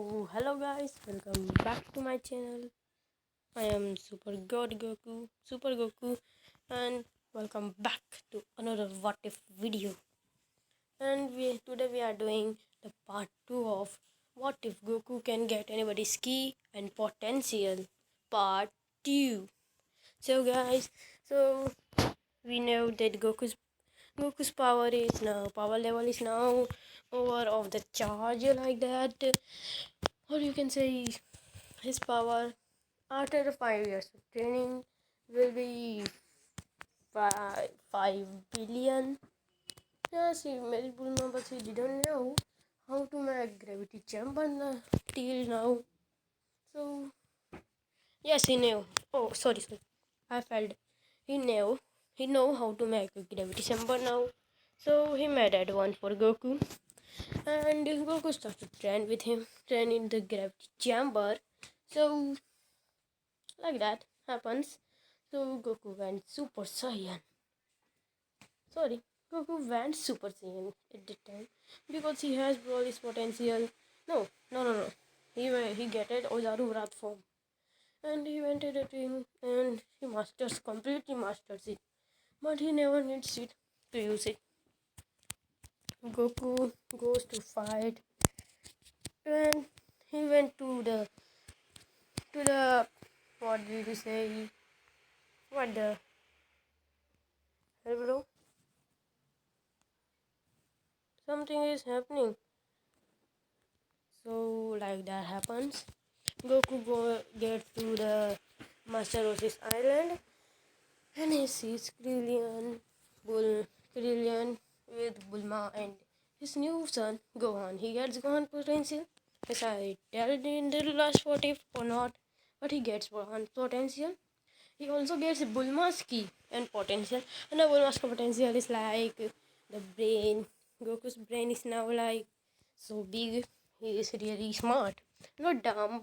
So hello guys, welcome back to my channel. I am Super Goku, and welcome back to another What If video. And today we are doing the part 2 of What If Goku Can Get Anybody's Key and Potential, part 2. So guys, so we know that Goku's power level is now over of the charge like that, or you can say his power after the 5 years of training will be 5 billion. Yes, he made Bulma, but he didn't know how to make gravity chamber till now. So yes, he knew. Oh, sorry, I failed. He knew. He know how to make a gravity chamber now. So he made that one for Goku, and Goku started to train in the gravity chamber. So like that happens. So Goku went Super Saiyan. Sorry, Goku went Super Saiyan at the time because he has Broly's potential. No. He get it Ozaru Wrath form, and he went to the team and he completely masters it. But he never needs it to use it. Goku goes to fight, and he went to the what did you say? What the hell, bro? Something is happening. So like that happens. Gets to the Master Rosie's island and he sees Krillin with Bulma and his new son Gohan. He gets Gohan potential. As I tell it in the last what if or not, but he gets Gohan potential. He also gets Bulma's key and potential. And the Bulma's potential is like the brain. Goku's brain is now like so big. He is really smart. Not dumb.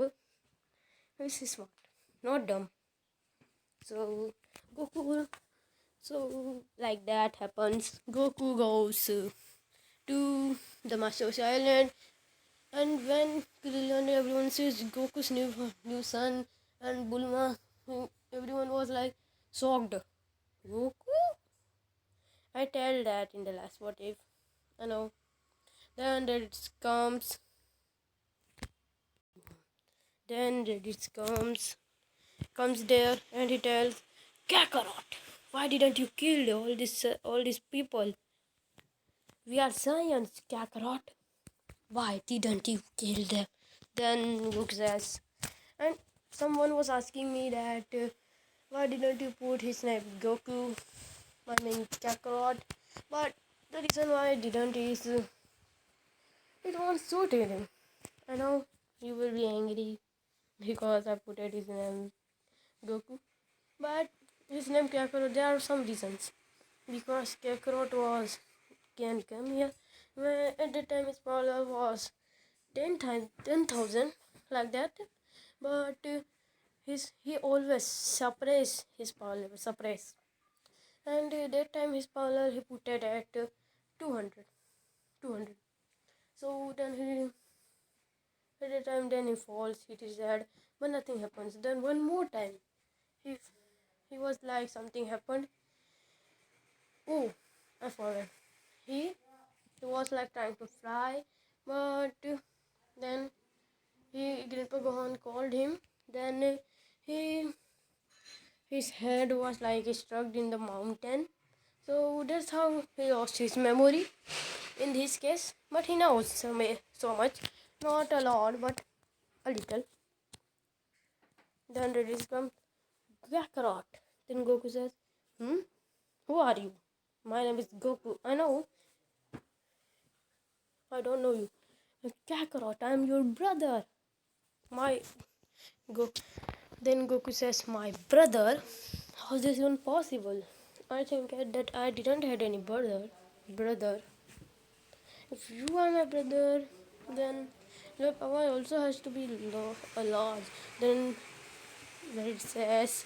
He is smart. Not dumb. So Goku. So like that happens. Goku goes to the Master's Island, and when Krillin and everyone sees Goku's new son and Bulma, everyone was like shocked. Goku? I tell that in the last what if. I know. Then Reddit comes there and he tells Kakarot, why didn't you kill all these people? We are Saiyans, Kakarot. Why didn't you kill them? Then Luke says, and someone was asking me that why didn't you put his name Goku? I mean Kakarot. But the reason why I didn't is it won't suit him. I know you will be angry because I put his name Goku. But his name Kakarot, there are some reasons. Because Kakarot can come here where at the time his power was 10,000 like that. But he always suppress his power level, suppress. And that time his power level he put it at 200. So then at the time then he falls, hit his head, but nothing happens. Then one more time, he he was like something happened. Oh, I forgot. He he was like trying to fly, but then Grandpa Gohan called him. Then he his head was like struck in the mountain. So that's how he lost his memory in this case. But he knows so much, not a lot, but a little. Then Raditz comes, Kakarot. Then Goku says, who are you? My name is Goku. I know. I don't know you. Kakarot, I am your brother. My Go. Then Goku says, my brother? How is this even possible? I think that I didn't had any brother. If you are my brother, then your power also has to be large. Then it says,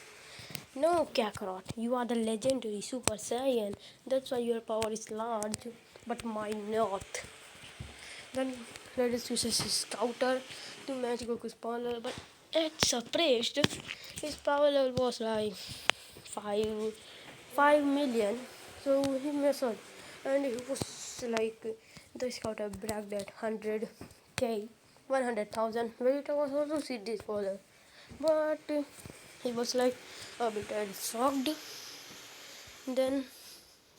no, Kakarot, you are the legendary Super Saiyan. That's why your power is large, but mine not. Then Raditz uses his scouter to match Goku's power level, but at suppressed, his power level was like 5 5 million. So he messed up, and he was like the scout had bragged that 100k 100,000. Vegeta was also see this power, but he was like a bit shocked. Then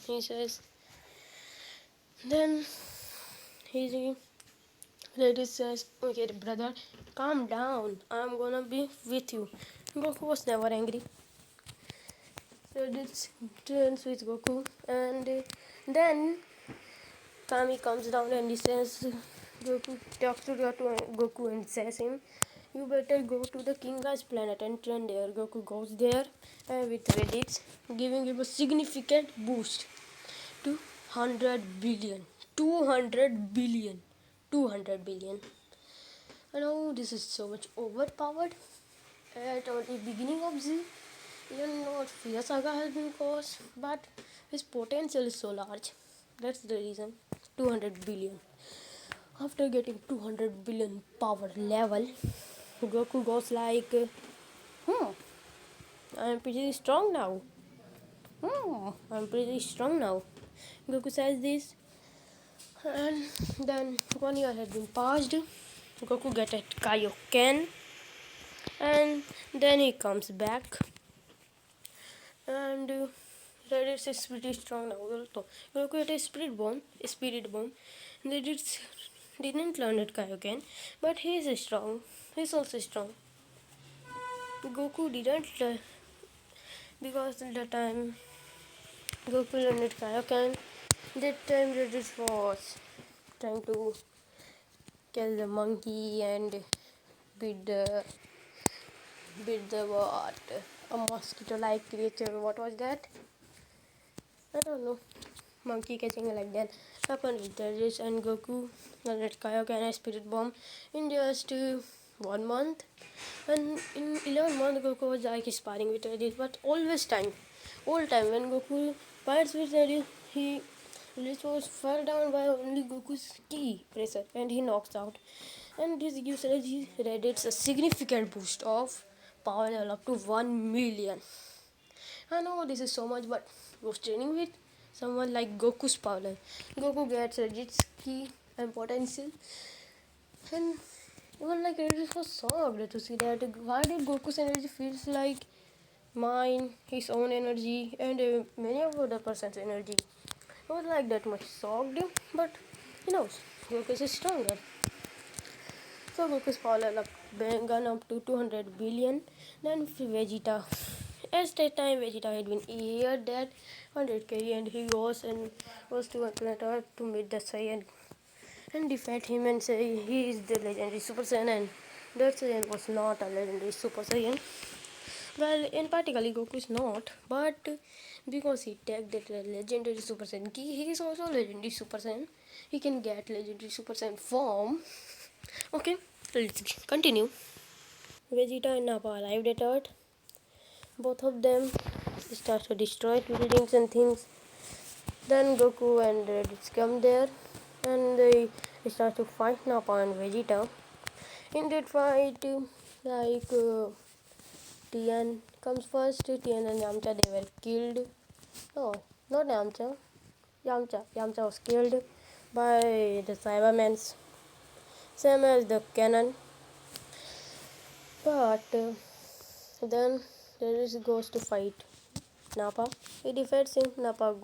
he says, then he Lady says, okay, brother, calm down. I'm gonna be with you. Goku was never angry. Raditz turns with Goku, and then Kami comes down and he says, Goku talks to Goku and says him, you better go to the King Guy's planet and train there. Goku goes there with Raditz, giving him a significant boost to 100 billion. 200 billion. 200 billion. I know this is so much overpowered. At the beginning of Z, you know what Fear Saga has been caused, but his potential is so large. That's the reason. 200 billion. After getting 200 billion power level, Goku goes like, hmm, I'm pretty strong now. I'm pretty strong now. Goku says this, and then 1 year had been passed. Goku gets a Kaioken, and then he comes back, and Raditz is pretty strong now also. Goku had a spirit bomb. Raditz didn't learn it Kaioken, but he is strong. He's also strong. Goku didn't learn because the time Goku learned it Kaioken, that time Raditz was trying to kill the monkey and beat the what? A mosquito-like creature. What was that? I don't know. Monkey catching like that happened with Raditz and Goku and Kaioken and Spirit Bomb in just 1 month. And in 11 months, Goku was like sparring with Raditz, but always time, all time when Goku fights with Raditz, Raditz was fell down by only Goku's key pressure and he knocks out. And this gives Raditz a significant boost of power level up to 1 million. I know this is so much, but was training with someone like Goku's power. Goku gets Raditz key and potential, and even like Raditz was shocked to see that. Why did Goku's energy feels like mine, his own energy, and many of other person's energy? I was like that much shocked, but he knows Goku is stronger. So Goku's power up gone up to 200 billion. Then Vegeta. At that time, Vegeta had been here that 100k, and he was to a planet Earth to meet the Saiyan and defeat him and say he is the legendary Super Saiyan, and that Saiyan was not a legendary Super Saiyan. Well, in particular, Goku is not, but because he takes that legendary Super Saiyan key, he is also legendary Super Saiyan. He can get legendary Super Saiyan form. Okay, let's continue. Vegeta and Nappa arrived at Earth. Both of them start to destroy buildings and things. Then Goku and Raditz come there and they start to fight Nappa and Vegeta. In that fight, Tien comes first. Tien and Yamcha, they were killed. No, not Yamcha. Yamcha was killed by the Cybermans. Same as the cannon. But then Raditz goes to fight Nappa. He defeats him. Nappa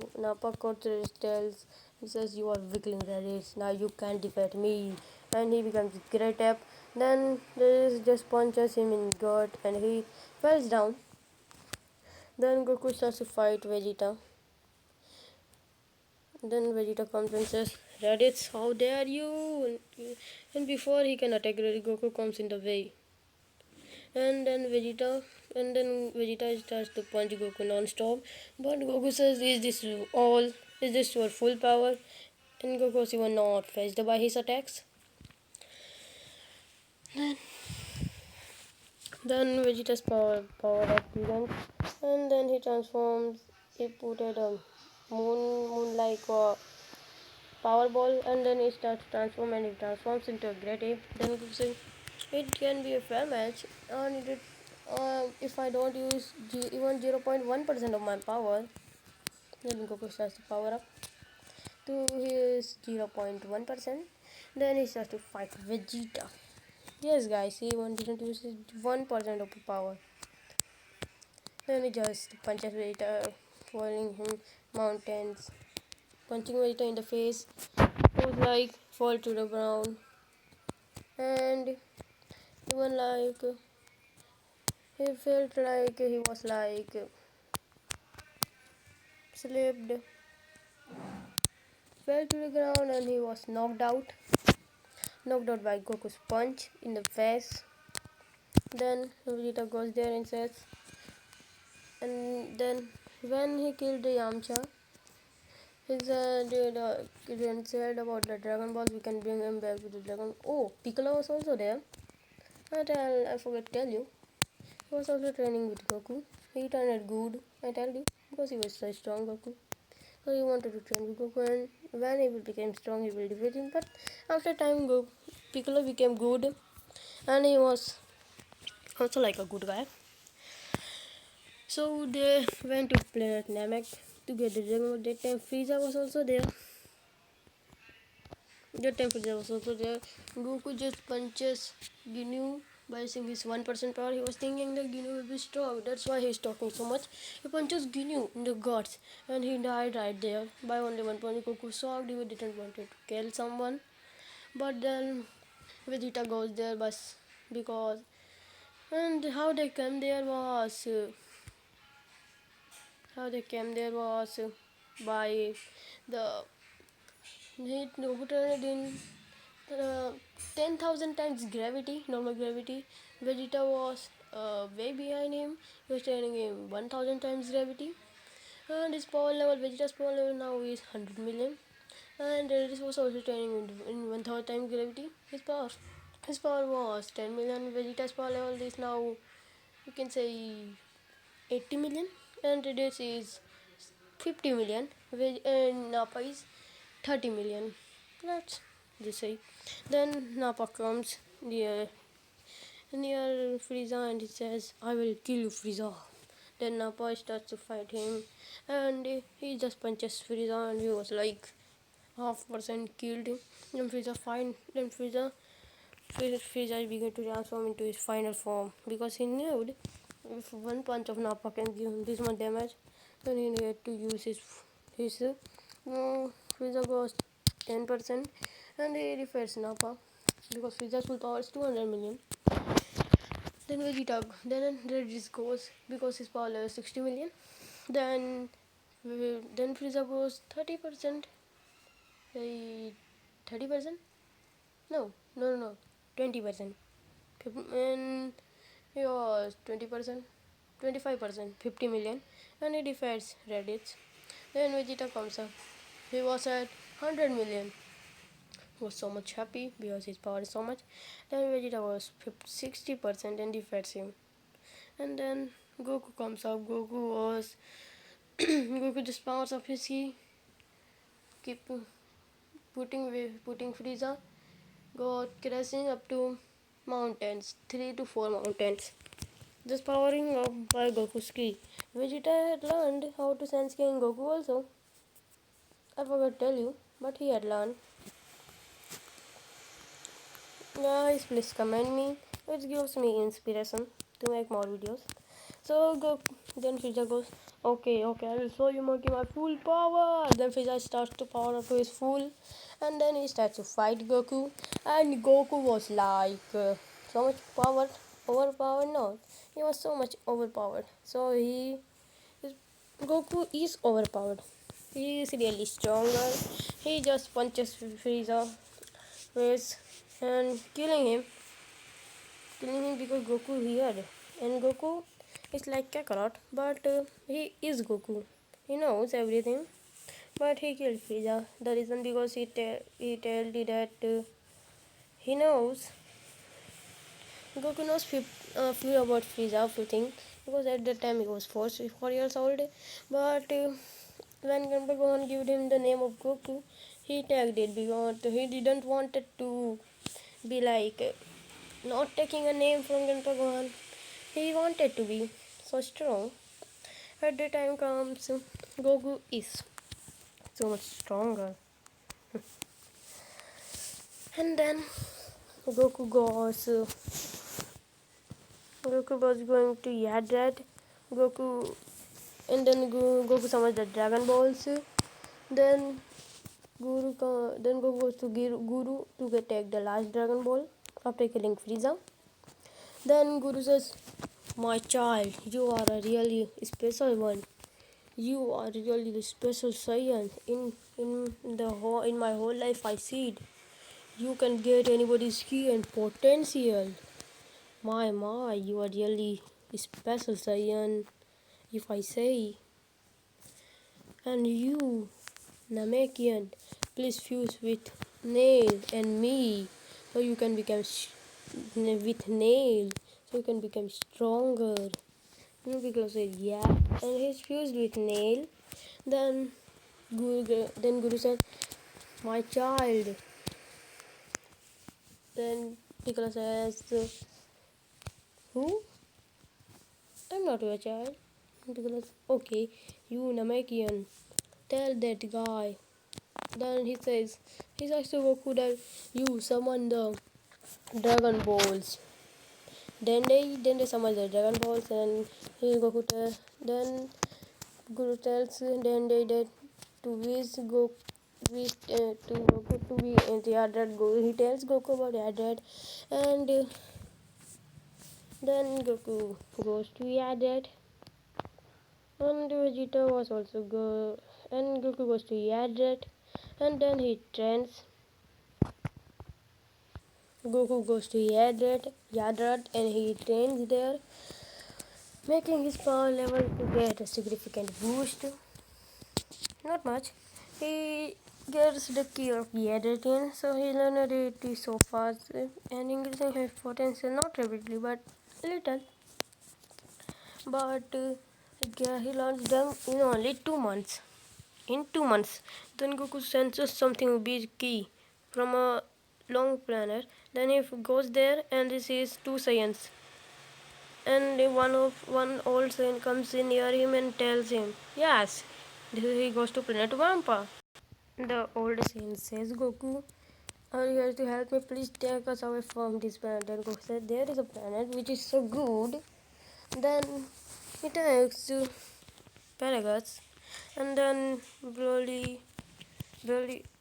tells, he says, you are weakling Raditz. Now you can't defeat me. And he becomes great ape. Then Raditz just punches him in gut and he falls down. Then Goku starts to fight Vegeta. Then Vegeta comes and says, Raditz, how dare you? And before he can attack, Goku comes in the way. And then Vegeta starts to punch Goku non-stop. But Goku says, is this all? Is this your full power? And Goku was even not fazed by his attacks. Then Vegeta's power up begins, and then he transforms. He put a moon like a power ball, and then he starts to transform, and he transforms into a great ape. Then Goku says, It can be a fair match, and if I don't use even 0.1% of my power, then Goku starts to power up to his 0.1%. Then he starts to fight Vegeta. Yes, guys, he even didn't use his 1% of power. Then he just punches Vegeta, falling him mountains, punching Vegeta in the face. He was like fall to the ground, and even like he felt like he was like slipped, fell to the ground, and he was knocked out by Goku's punch in the face. Then Vegeta goes there and says, and then when he killed Yamcha, he said about the Dragon Balls, we can bring him back with the Dragon. Oh, Piccolo was also there. I forgot to tell you. He was also training with Goku. He turned good, I tell you, because he was so strong, Goku. So he wanted to train with Goku, and when he became strong, he will defeat him. But after time, Piccolo became good, and he was also like a good guy. So they went to planet Namek to get the Dragon. That time Frieza was also there. Goku just punches Ginyu by using his 1% power. He was thinking that Ginyu will be strong. That's why he's talking so much. He punches Ginyu in the guts and he died right there by only 1 point. Goku shocked. He didn't want to kill someone. But then Vegeta goes there because and how they came there was by the he turned in 10,000 times gravity, normal gravity. Vegeta was way behind him. He was turning him 1,000 times gravity. And his power level, Vegeta's power level now is 100 million. And this was also turning in 1,000 times gravity. His power was 10 million. Vegeta's power level is now, you can say, 80 million. And this is 50 million. And Nappa is 30 million. Let's just say. Then Nappa comes near Frieza and he says, I will kill you, Frieza. Then Nappa starts to fight him and he just punches Frieza and he was like half percent killed him. Then Frieza began to transform into his final form because he knew if one punch of Nappa can give him this much damage, then he needed to use his Frieza goes 10% and he defeats Nappa because Frieza's full power is 200 million. Then Vegeta, then Regis goes because his power level is 60 million. Then then Frieza goes 30%. 30%? No, 20%. And he was 20%, 25%, 50 million, and he defeats Reddit. Then Vegeta comes up. He was at 100 million. He was so much happy because his power is so much. Then Vegeta was 60% and defeats him. And then Goku comes up. Goku just powers up his key, keep putting Frieza, got crashing up to mountains, 3 to 4 mountains. Just powering up by Goku's ki. Vegeta had learned how to sense ki in Goku also. I forgot to tell you, but he had learned. Guys, please comment me. It gives me inspiration to make more videos. So then Frieza goes, okay, I will show you Monkey my full power. Then Frieza starts to power up to his full, and then he starts to fight Goku. And Goku was like so much overpowered. No, he was so much overpowered. So Goku is overpowered. He is really stronger. He just punches Frieza face and killing him because Goku here. And Goku is like Kakarot, but he is Goku. He knows everything, but he killed Frieza. The reason because he told you that he knows Goku knows few about Frieza, few things, because at that time he was 4 years old. But when Grandpa Gohan gave him the name of Goku, he tagged it because he didn't want it to be like not taking a name from Grandpa Gohan. He wanted to be so strong. At the time comes, Goku is so much stronger. And then Goku goes. Goku was going to Yadrat. Goku and then Goku summons the Dragon Balls. Then then Goku goes to Guru to take the last Dragon Ball after killing Frieza. Then Guru says, "My child, you are a really special one. You are really the special Saiyan. In my whole life, I see it. You can get anybody's key and potential. My, you are really special Saiyan. If I say, and you, Namekian, please fuse with Nail and me, so you can become with Nail, so you can become stronger." And Piccolo said, "Yeah," and he's fused with Nail. Then Guru said, "My child." Then Piccolo says, "Who? I'm not your child." And Piccolo says, "Okay, you Namekian, tell that guy." Then he says to Goku that you summon the Dragon Balls. Then they summon the Dragon Balls, and then Guru tells then they that to wish to Goku to be in the Adrat. He tells Goku about Adrat, and then Goku goes to Adrat, and Vegeta was also go, and Goku goes to Adrat, and then he trains. Goku goes to Yadrat, and he trains there, making his power level to get a significant boost. Not much. He gets the key of Yadrat, so he learned it so fast and increasing his potential not rapidly but little. But he learns them in only 2 months. In 2 months, then Goku senses something big key from a long planet. Then he goes there and he sees two Saiyans. And one old Saiyan comes in near him and tells him, "Yes, he goes to planet Wampa." The old Saiyan says, "Goku, are you here to help me? Please take us away from this planet." Then Goku said, "There is a planet which is so good." Then he takes Paragus, and then Broly,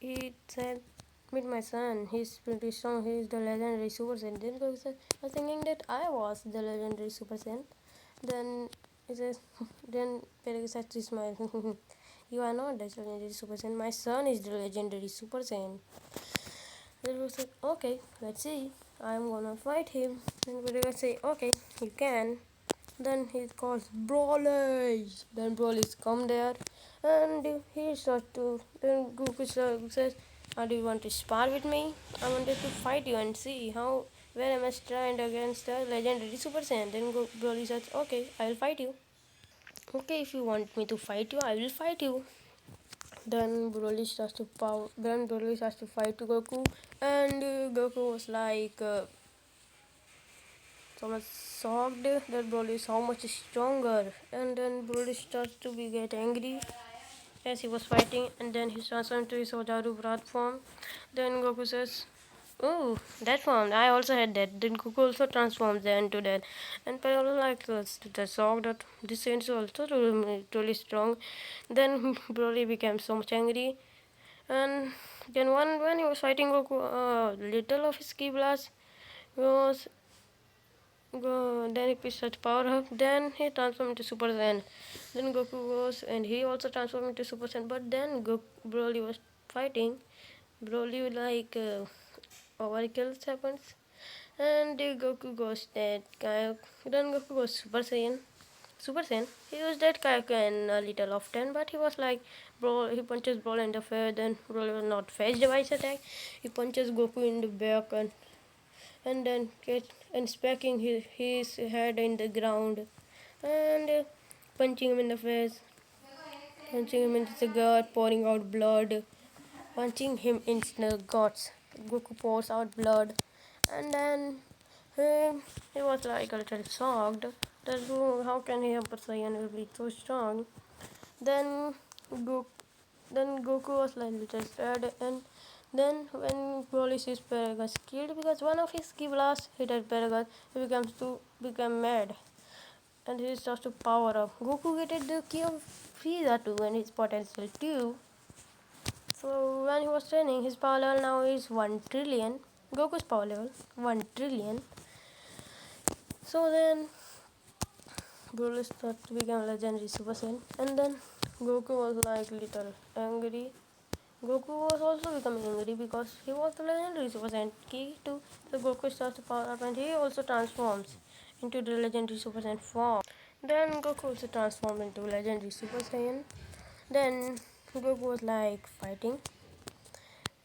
he said, "Meet my son. He's pretty strong. He's the legendary Super Saiyan." Then Goku said, "I was thinking that I was the legendary Super Saiyan." Then he says, then Paragus says to smile, "You are not the legendary Super Saiyan. My son is the legendary Super Saiyan." Then Goku said, "Okay, let's see. I'm gonna fight him." Then Paragus say, "Okay, you can." Then he calls Broly. Then Broly's come there, and he starts to. Then Goku says, "Do you want to spar with me? I wanted to fight you and see how where am I stand against the legendary Super Saiyan." Then Broly says, "Okay, I will fight you." "Okay, if you want me to fight you, I will fight you." Then Broly starts to fight Goku, and Goku was like. So much shocked that Broly is so much stronger, and then Broly starts to be get angry as he was fighting, and then he transforms to his Ojaru Brat form. Then Goku says, "Oh, that form! I also had that." Then Goku also transforms into that, and Piccolo like the shock that this is also really strong. Then Broly became so much angry, and then when he was fighting Goku, little of his ki blast was then he picks such power up. Then he transforms into Super Saiyan. Then Goku goes and he also transforms into Super Saiyan. But then Broly was fighting. Broly like overkills happens, and Goku goes that guy. Then Goku goes Super Saiyan. Super Saiyan. He used that Kaioken a little often, but he was like, bro. He punches Broly in the face. Then Broly was not phased by his attack. He punches Goku in the back and then smacking his head in the ground and punching him in the face, punching him into the gut, pouring out blood, punching him in the guts. Goku pours out blood, and then He was like a little shocked that how can he Super Saiyan will be so strong. Then Go- then Goku was like little scared, and then when Broly sees Paragus killed because one of his key blasts hit at Paragus, he become mad and he starts to power up. Goku getted the key of Frieza too and his potential too. So when he was training, his power level now is 1 trillion. Goku's power level 1 trillion. So then Broly started to become legendary Super Saiyan, and then Goku was like little angry. Goku was also becoming angry because he was the legendary Super Saiyan key to the Goku starts to power up and he also transforms into the legendary Super Saiyan form. Then Goku also transformed into legendary Super Saiyan. Then Goku was like fighting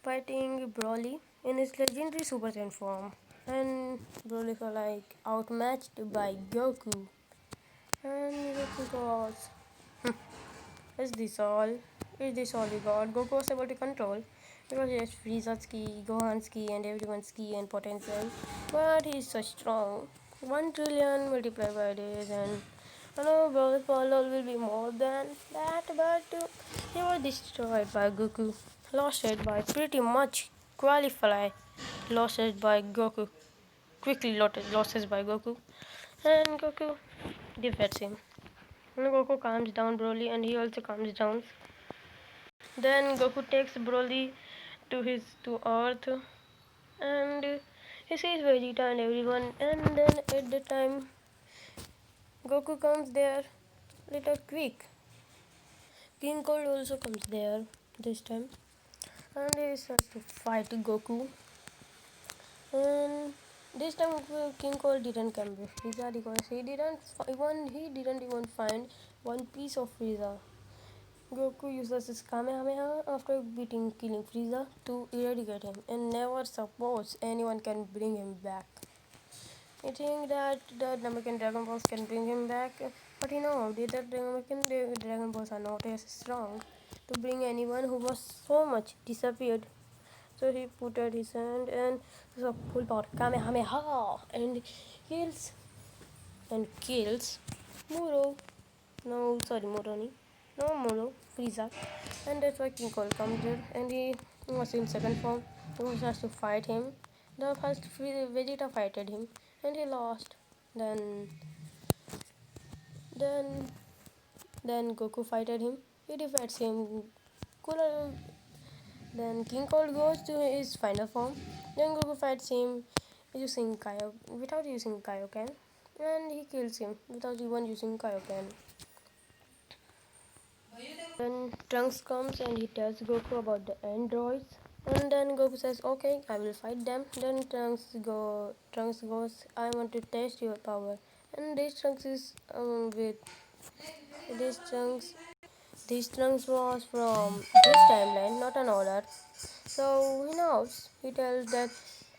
Broly in his legendary Super Saiyan form. And Broly was like outmatched by Goku. And Goku goes, is this all? Is this all we got? Goku was able to control because he has Frieza's key, Gohan's key, and everyone's key and potential. But he's so strong. 1 trillion multiplied by this, and I know Broly's power level will be more than that, but he was destroyed by Goku. Lost it by pretty much qualify. Lost it by Goku. Quickly losses by Goku. And Goku defeats him. And Goku calms down Broly and he also calms down. Then Goku takes Broly to Earth and he sees Vegeta and everyone, and then at the time Goku comes there little quick. King Cold also comes there this time and he starts to fight Goku, and this time King Cold didn't come with Frieza because he didn't even find one piece of Frieza. Goku uses his Kamehameha after killing Frieza to eradicate him and never suppose anyone can bring him back. I think that the American Dragon Balls can bring him back, but the American Dragon Balls are not as strong to bring anyone who was so much disappeared. So he put out his hand and so full power Kamehameha and kills kills Muro. No, sorry, Moroni. No, Muro, Frieza. And that's why King Cole comes there and he was in second form. He has to fight him. The first Vegeta fighted him and he lost. Then then then Goku fighted him. He defeats him. Cooler. Then King Cole goes to his final form. Then Goku fights him without using Kaioken. And he kills him without even using Kaioken. Then Trunks comes and he tells Goku about the androids. And then Goku says, "Okay, I will fight them." Then Trunks goes, "I want to test your power." And this Trunks is with this Trunks. This Trunks was from this timeline, not an order. So he knows. He tells that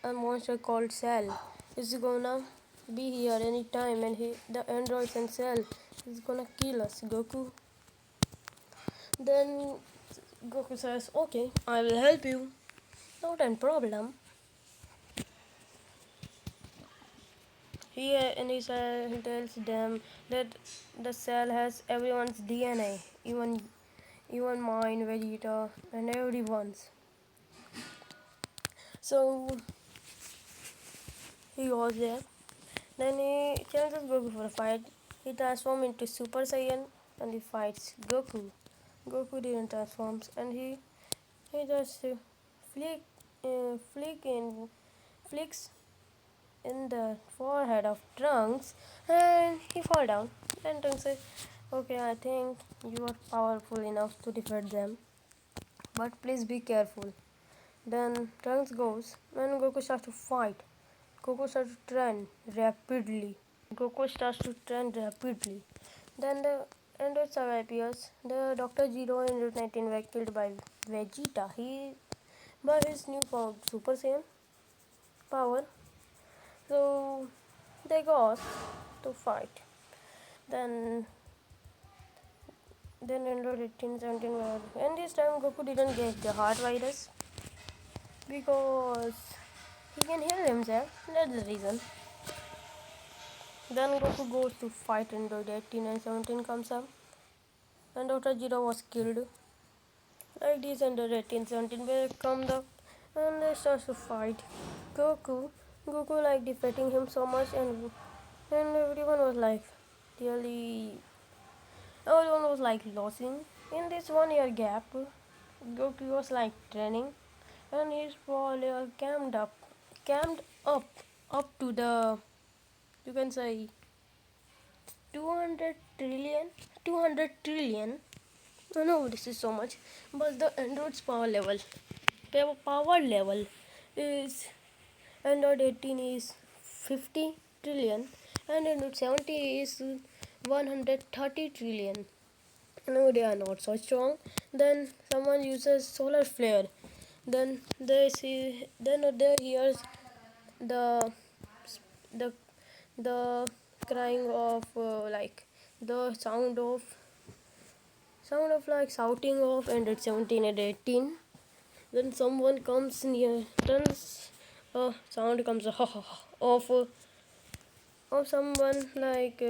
a monster called Cell is gonna be here anytime, and the androids and Cell is gonna kill us, Goku. Then Goku says, "Okay, I will help you. Not a problem." He tells them that the cell has everyone's DNA, even mine, Vegeta, and everyone's. So he goes there. Then he challenges Goku for a fight. He transforms into Super Saiyan and he fights Goku. Goku didn't transform and he just flick, flick in, flicks in the forehead of Trunks and he fall down. Then Trunks says, "Okay, I think you are powerful enough to defeat them, but please be careful." Then Trunks goes and Goku starts to fight. Goku starts to train rapidly. Then the Android Saga appears. The Dr. Zero and Route 19 were killed by Vegeta. By his new form, Super Saiyan power. So they go to fight. Then Android 18, 17 were. And this time Goku didn't get the heart virus because he can heal himself. That's the reason. Then Goku goes to fight Android 18 and 17 comes up. And Dr. Zero was killed. Like this Android 18, 17 will come up and they start to fight. Goku, Goku like defeating him so much and everyone was like really everyone was like losing. In this 1 year gap, Goku was like training and his follower camped up to the you can say 200 trillion 200 trillion. I know this is so much, but the Android's power level is Android 18 is 50 trillion and Android 70 is 130 trillion. No, they are not so strong. Then someone uses solar flare. Then they hears the the the crying of like the sound of like shouting of Android 17 and 18. Then someone comes near, turns sound comes of someone like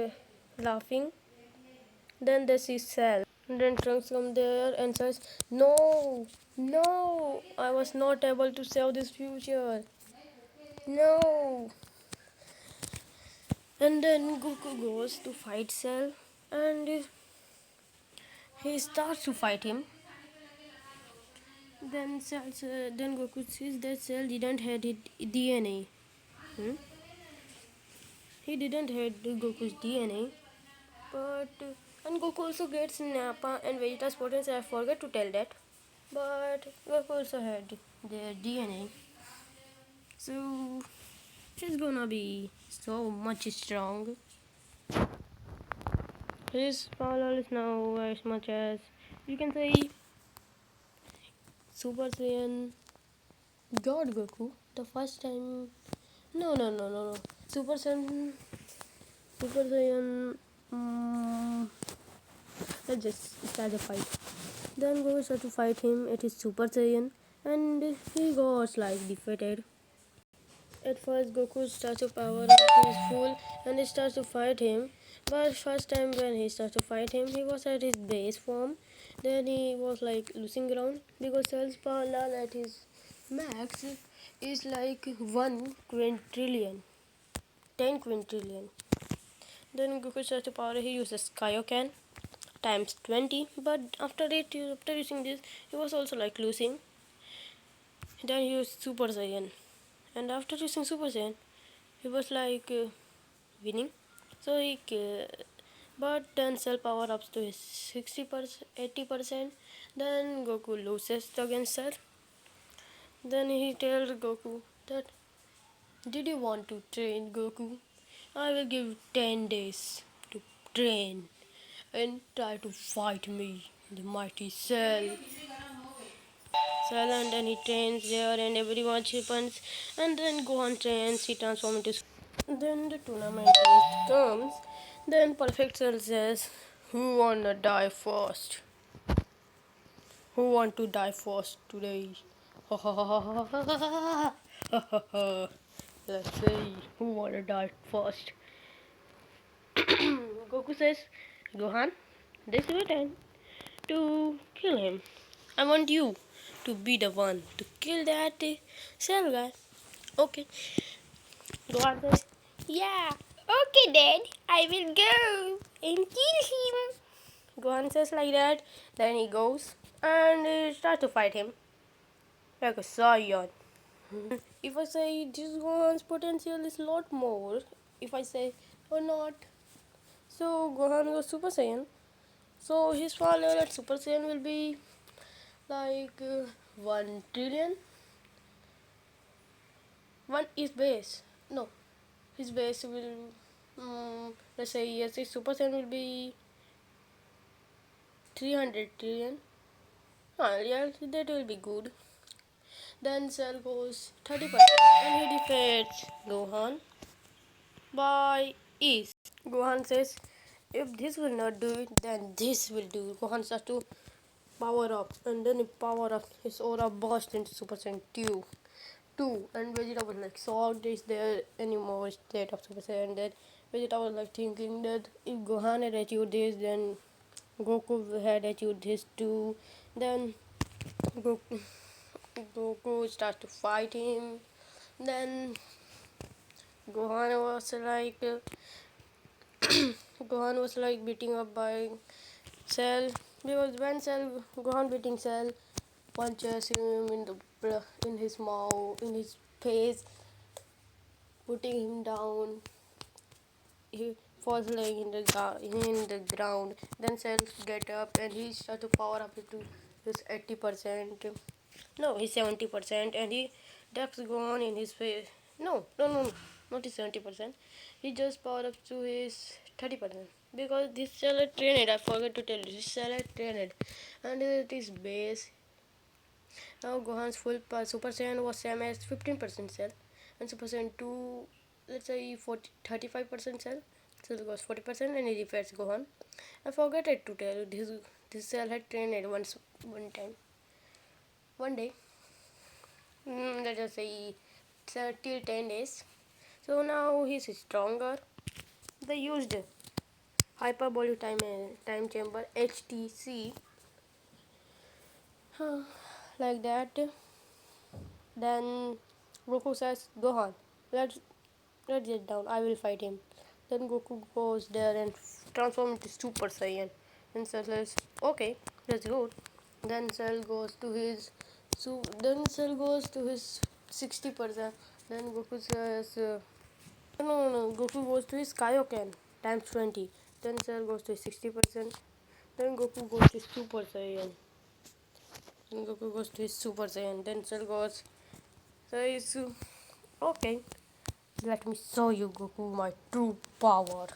laughing. Then they see Cell. Then Trunks comes there and says, "No, no, I was not able to save this future. No." And then Goku goes to fight Cell, and he starts to fight him. Then Goku sees that Cell didn't have DNA. Hmm? He didn't have Goku's DNA, but and Goku also gets Nappa and Vegeta's potential. I forgot to tell that, but Goku also had their DNA, so he's gonna be so much strong. His power is now as much as you can say Super Saiyan God Goku. The first time, no. Super Saiyan, Super Saiyan. Let's just start the fight. Then Goku starts to fight him at his Super Saiyan, and he got like defeated. At first, Goku starts to power up to his full and he starts to fight him. But first time when he starts to fight him, he was at his base form. Then he was like losing ground because Cell's power at his max is like 1 quintillion, 10 quintillion. Then Goku starts to power, he uses Kaioken times 20. But after using this, he was also like losing. Then he used Super Saiyan. And after using Super Saiyan, he was like winning. So but then Cell power ups to his 60%, 80%. Then Goku loses against Cell. Then he tells Goku that, "Did you want to train, Goku? I will give you 10 days to train and try to fight me, the mighty Cell." And then he trains there and everyone happens and then Gohan trains, he transforms into. Then the tournament comes. Then Perfect Cell says, "Who wanna die first? Who want to die first today?" Let's see who wanna die first. Goku says, "Gohan, this is your turn to kill him. I want you to be the one to kill that cell guy." Okay. Gohan says, "Yeah, okay then, I will go and kill him." Gohan says like that, then he goes and starts to fight him like a Saiyan. If I say this Gohan's potential is a lot more, if I say or not, so Gohan goes Super Saiyan. So his power level at Super Saiyan will be like 1 trillion. 1 is base. No, his base will, let's say, yes, his Super Saiyan will be 300 trillion. Yeah, that will be good. Then Cell goes 30% and he defeats Gohan by ease. Gohan says, "If this will not do it, then this will do." Gohan starts to power up and then he power up. His aura bursts into Super Saiyan 2. 2, and Vegeta was like shocked, is there any more state of Super Saiyan? That Vegeta was like thinking that if Gohan had achieved this, then Goku had achieved this too. Then Goku, Goku starts to fight him. Then Gohan was like Gohan was like beating up by Cell, because when Cell Gohan beating Cell punches him in in his mouth, in his face, putting him down. He falls laying in the ground. Then Cell get up and he start to power up to his 80%. No, he's 70%, and he Dex gone in his face. No, not his 70%. He just powered up to his 30%, because this cell had trained. I forgot to tell you, this cell had trained, and it is base. Now Gohan's full Super Saiyan was same as 15% cell, and Super Saiyan 2, let's say 35% cell. So it was 40%, and he defeats Gohan. I forgot it to tell you, this cell had trained one time, one day. Let us say till 10 days. So now he's stronger. They used hyperbolic time chamber HTC like that. Then Goku says, Gohan, let's let's get down. I will fight him. Then Goku goes there and transforms into Super Saiyan. And Cell says, okay, let's go. Then Cell goes to his Cell goes to his 60%. Then Goku says, no. Goku goes to his Kaioken times 20. Then Cell goes to his 60%. Then Goku goes to Super Saiyan. Then Goku goes to his Super Saiyan. Then Cell goes, says, okay, let me show you, Goku, my true power.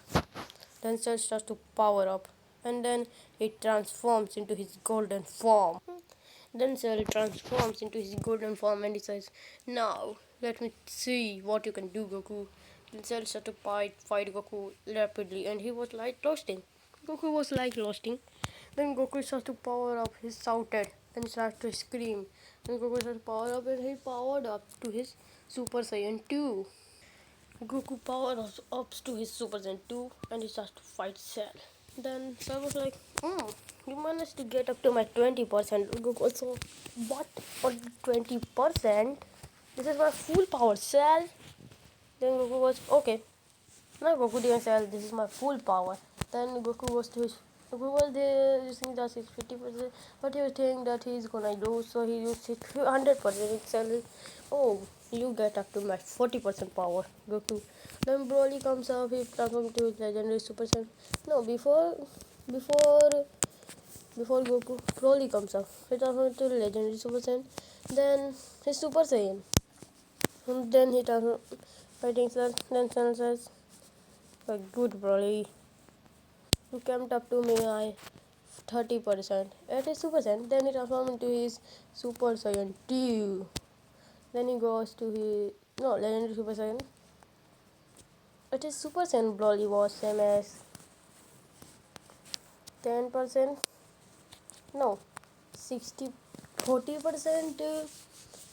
Then Cell starts to power up, and then it transforms into his golden form. Then Cell transforms into his golden form and he says, now let me see what you can do, Goku. Then Cell starts to fight Goku rapidly, and he was like roasting. Goku was like roasting. Then Goku starts to power up, he shouted and starts to scream. Then Goku starts to power up, and he powered up to his Super Saiyan 2. Goku powers up to his Super Saiyan 2 and he starts to fight Cell. Then Cell was like, you managed to get up to my 20%. Goku also, what? For 20%? This is my full power, Cell. Then Goku was, okay. Now Goku didn't say, this is my full power. Then Goku goes to his Goku was there using the 50%, but he was thinking that he's gonna lose, so he used 100%. It's oh, you get up to my 40% power, Goku. Then Broly comes up, he transforms to his legendary Super Saiyan. No, before before Goku, Broly comes up, he transforms to legendary Super Saiyan. Then his Super Saiyan. And then he transforms fighting Cell. Then Cell says, good Broly, you came up to me, I 30%. At his Super Saiyan, then he transforms into his Super Saiyan 2. Then he goes to his legendary Super Saiyan. At his Super Saiyan, Broly was same as 10%. No, 60 40%.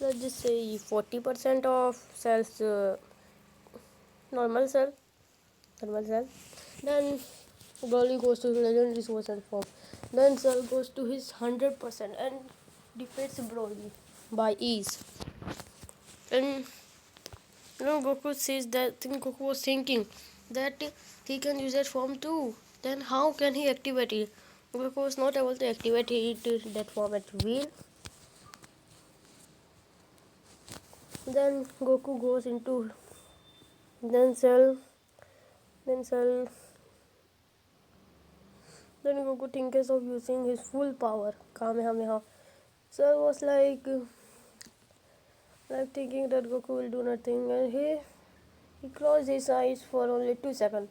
Let's just say 40% of cells, normal cell, normal cell. Then Broly goes to legendary Super Saiyan form. Then Cell goes to his 100% and defeats Broly by ease. And Goku says that Goku was thinking that he can use that form too. Then how can he activate it? Goku was not able to activate it, that form at will. Then Goku goes into then Cell then Cell then Goku thinks of using his full power, Kamehameha. Cell was like thinking that Goku will do nothing, and he closed his eyes for only 2 seconds.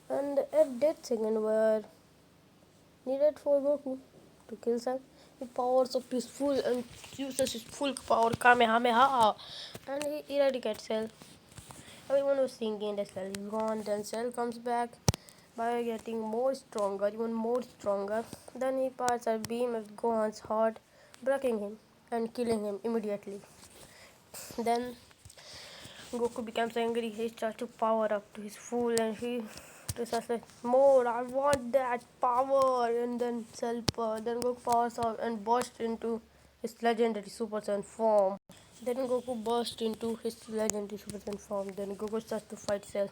And at that second were needed for Goku to kill Cell, he powers up his full and uses his full power Kamehameha, and he eradicates Cell. Everyone was thinking that Cell is gone. Then Cell comes back by getting more stronger, even more stronger. Then he fires a beam at Gohan's heart, breaking him and killing him immediately. Then Goku becomes angry. He starts to power up to his full, and he starts like, "More! I want that power!" And then Goku powers up and bursts into his legendary Super Saiyan form. Then Goku bursts into his legendary Super Saiyan form. Then Goku starts to fight Cell.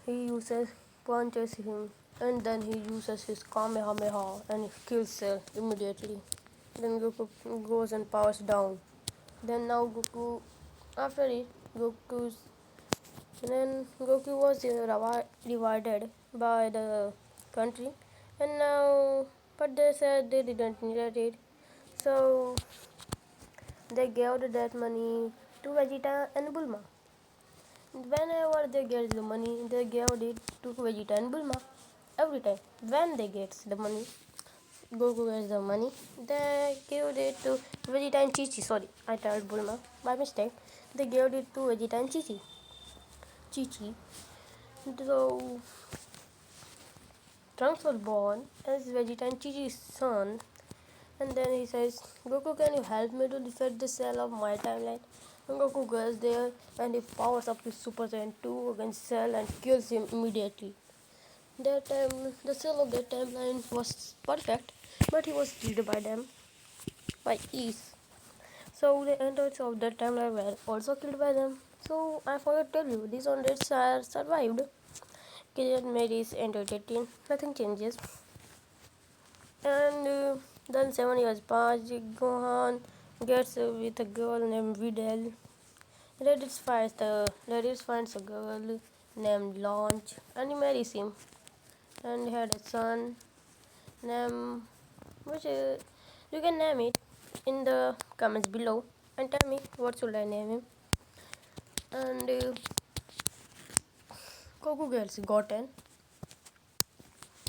He uses punches him, and then he uses his Kamehameha and kills Cell immediately. Then Goku goes and powers down. Then now Goku, after it, Goku's then Goku was divided by the country, and now, but they said they didn't need it, so they gave that money to Vegeta and Bulma. Whenever they get the money, they gave it to Vegeta and Bulma. Every time, when they get the money, Goku gets the money. They gave it to Vegeta and Chi Chi. Sorry, I told Bulma by mistake. They gave it to Vegeta and Chi Chi. Chi Chi. So Trunks was born as Vegeta and Chi-Chi's son, and then he says, "Goku, can you help me to defeat the Cell of my timeline?" And Goku goes there and he powers up his Super Saiyan 2 against Cell and kills him immediately. That time, the Cell of that timeline was perfect, but he was killed by them, by Ease. So the androids of that timeline were also killed by them. So I forgot to tell you, these androids are survived. Killian made his android 18, nothing changes. And then 7 years pass. Gohan gets with a girl named Videl. Raditz finds a girl named Launch and he marries him and had a son named which you can name it in the comments below and tell me what should I name him. And Goku gets Goten.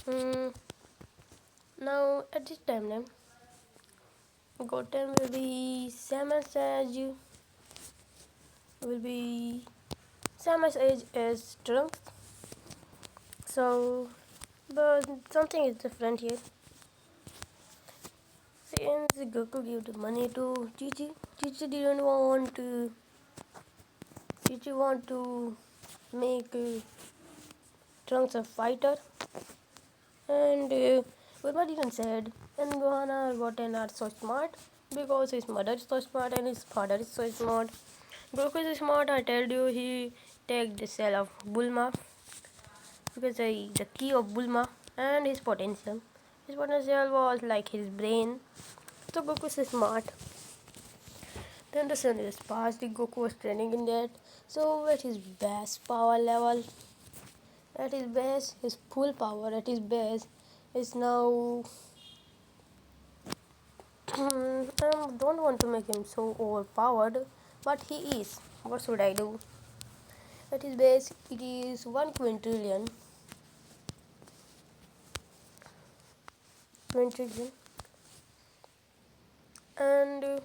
Mm, now at this timeline Goten will be same as will be same as age as Trunks. So, but something is different here. Since Goku gave the money to Chi-Chi, Chi-Chi didn't want to. Chi-Chi want to make Trunks a fighter, and Bulma didn't said. And Gohan Goten are so smart because his mother is so smart and his father is so smart. Goku is smart. I told you he take the cell of Bulma because the key of Bulma and his potential. His potential was like his brain. So Goku is smart. Then the sun is past. Goku was training in that. So at his best power level, at his best, his full power at his best is now. I don't want to make him so overpowered, but he is. What should I do? At his base, it is 1 quintillion. Quintillion. And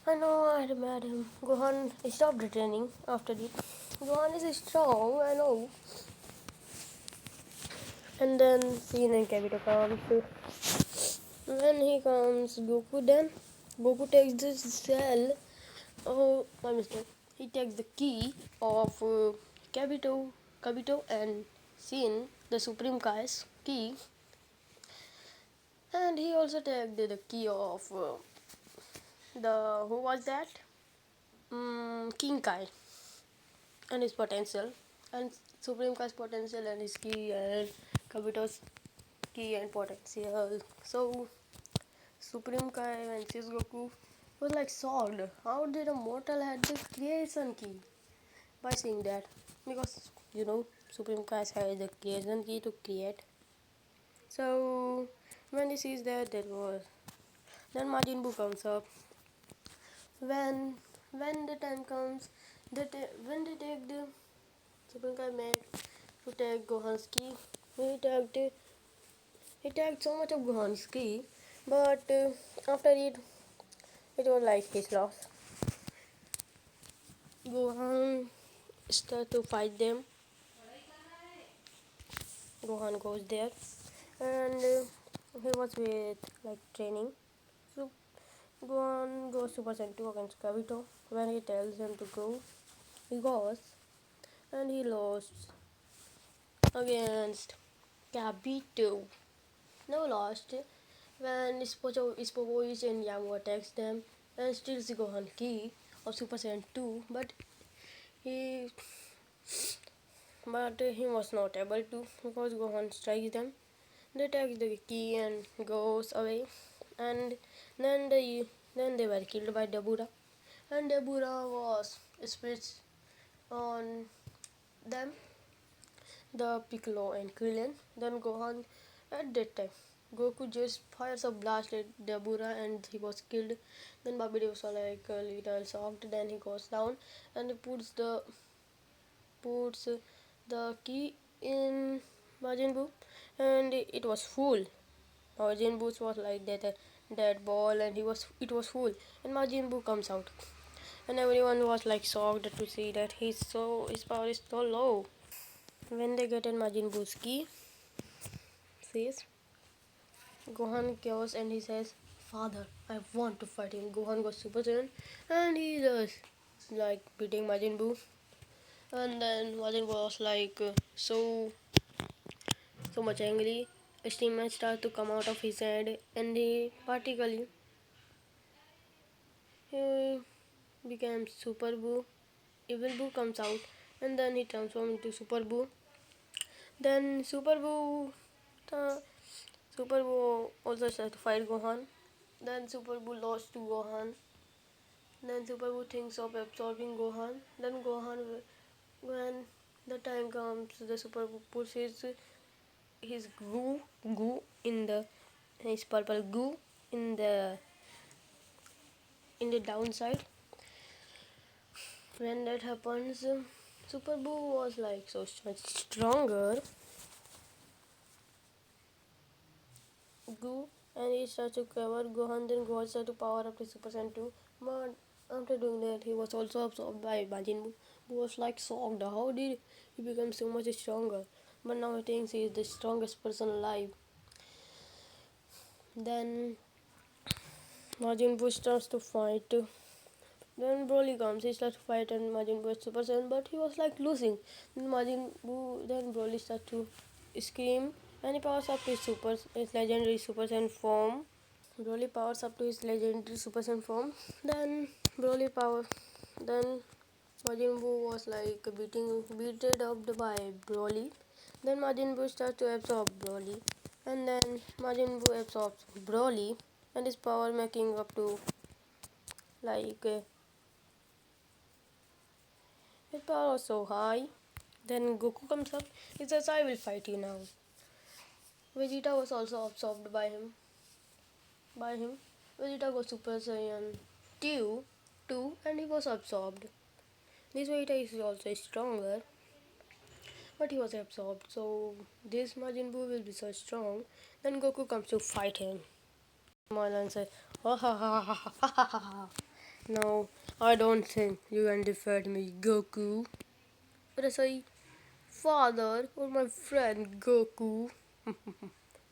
I know I admire him. Gohan stopped the training after it. Gohan is strong, I know. And then Shin and Kibito comes. When he comes, Goku takes the cell. Oh, my mistake. He takes the key of Kibito and Shin, the Supreme Kai's key. And he also takes the key of who was that? King Kai and his potential, and Supreme Kai's potential and his key, and Kabito's key and potential. So Supreme Kai and Sis Goku was like shocked. How did a mortal have the creation key? By saying that, because Supreme Kai has the creation key to create. So when he sees that, then Majin Buu comes up. When the time comes, when they take the Supreme Kai made to take Gohan's key, he took so much of Gohan's key, but after it was like his loss. Gohan started to fight them. Gohan goes there, and he was with like training. So Gohan goes Super Saiyan 2 against Kavito. When he tells him to go, he goes and he lost against Kavito. No lost when Ispovich and Yamo attacks them and steals the Gohan key of Super Saiyan 2, he he was not able to because Gohan strikes them. They take the key and goes away, and then they were killed by Dabura, and Dabura was split on them, the Piccolo and Krillin. Then Gohan at that time. Goku just fires a blast at Dabura and he was killed. Then Babidi was like a little shocked. Then he goes down and he puts the key in Majin Buu and it was full. Majin Buu was like that ball and it was full and Majin Buu comes out and everyone was like shocked to see that his power is so low. When they get in Majin Buu's key, says Gohan goes and he says, "Father, I want to fight him." Gohan goes Super Saiyan and he just like beating Majin Buu. And then Majin Buu was like so much angry. Steam started to come out of his head and he particularly he became Super Buu. Evil Buu comes out and then he transforms into Super Buu. Then uh, Super Buu also started to fight Gohan. Then Super Buu lost to Gohan. Then Super Buu thinks of absorbing Gohan. Then Gohan, when the time comes, the Super Buu puts his goo in the his purple goo in the downside. When that happens, Super Buu was like so much stronger. Goo and he starts to cover Gohan. Then Gohan starts to power up to Super Saiyan 2. But after doing that, he was also absorbed by Majin Buu. Buu was like shocked. How did he become so much stronger? But now he thinks he is the strongest person alive. Then Majin Buu starts to fight. Then Broly comes. He starts to fight and Majin Buu is Super Saiyan, but he was like losing. Then Broly starts to scream and he powers up his legendary Super Saiyan form. Broly powers up to his legendary Super Saiyan form. Then Broly power. Then Majin Buu was like beaten up by Broly. Then Majin Buu starts to absorb Broly. And then Majin Buu absorbs Broly and his power making up to like his power was so high. Then Goku comes up. He says, "I will fight you now." Vegeta was also absorbed by him. Vegeta got Super Saiyan 2 and he was absorbed. This Vegeta is also stronger, but he was absorbed. So this Majin Buu will be so strong. Then Goku comes to fight him. Marlon says, "Ha ha ha ha ha ha ha ha. No, I don't think you can defeat me, Goku." But I say, "Father or my friend Goku."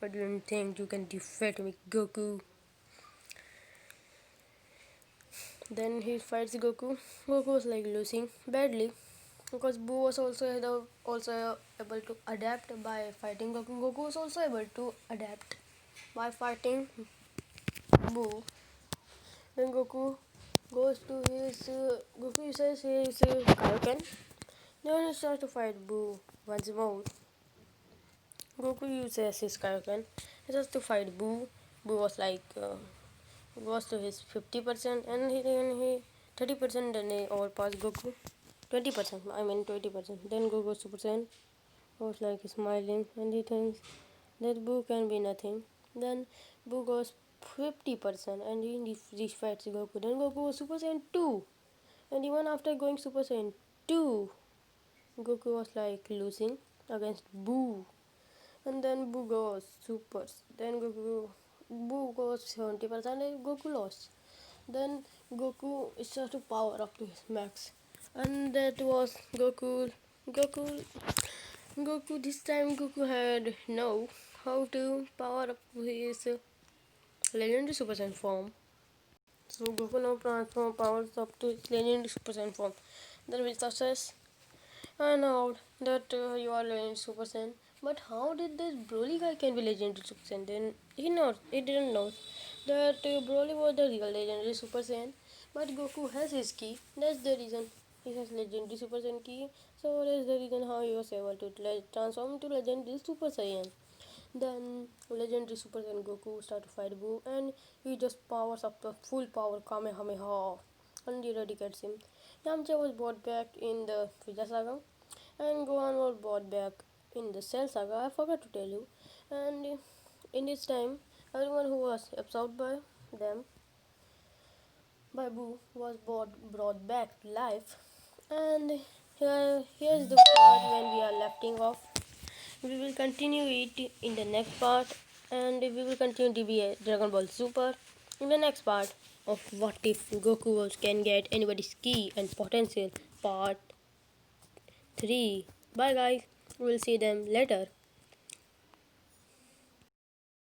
I don't think you can defeat me, Goku. Then he fights Goku. Goku was like losing badly because Boo was also able to adapt by fighting Goku. Goku was also able to adapt by fighting Boo. Then Goku goes to his Goku uses his Kaioken. Then he starts to fight Boo once more. Goku uses his Kaioken. He starts to fight Boo. Boo was like goes to his 50% and he 30%, then he overpassed Goku. 20%, I mean 20%. Then Goku Super Saiyan was like smiling and he thinks that Boo can be nothing. Then Boo goes 50% and he defeats Goku. Then Goku was Super Saiyan 2. And even after going Super Saiyan 2, Goku was like losing against Boo. And then Boo goes Super. Then Boo goes 70% and Goku lost. Then Goku starts to power up to his max. And that was Goku. Goku. This time Goku had no how to power up his legendary Super Saiyan form. So Goku now transform powers up to his legendary Super Saiyan form. Then with success, I know that you are legendary Super Saiyan. But how did this Broly guy can be legendary Super Saiyan? Then he didn't know that Broly was the real legendary Super Saiyan. But Goku has his key. That's the reason he has legendary Super Saiyan key. So that's the reason how he was able to transform to legendary Super Saiyan. Then legendary Super Saiyan Goku start to fight Boo and he just powers up the full power Kamehameha and eradicates him. Yamcha was brought back in the Vijay Saga and Gohan was brought back in the Cell Saga. I forgot to tell you. And in this time, everyone who was absorbed by them, by Boo, was brought back to life. And here's the part when we are letting off. We will continue it in the next part, and we will continue DBA Dragon Ball Super in the next part of What If Goku can get anybody's key and potential part 3. Bye guys, we'll see them later.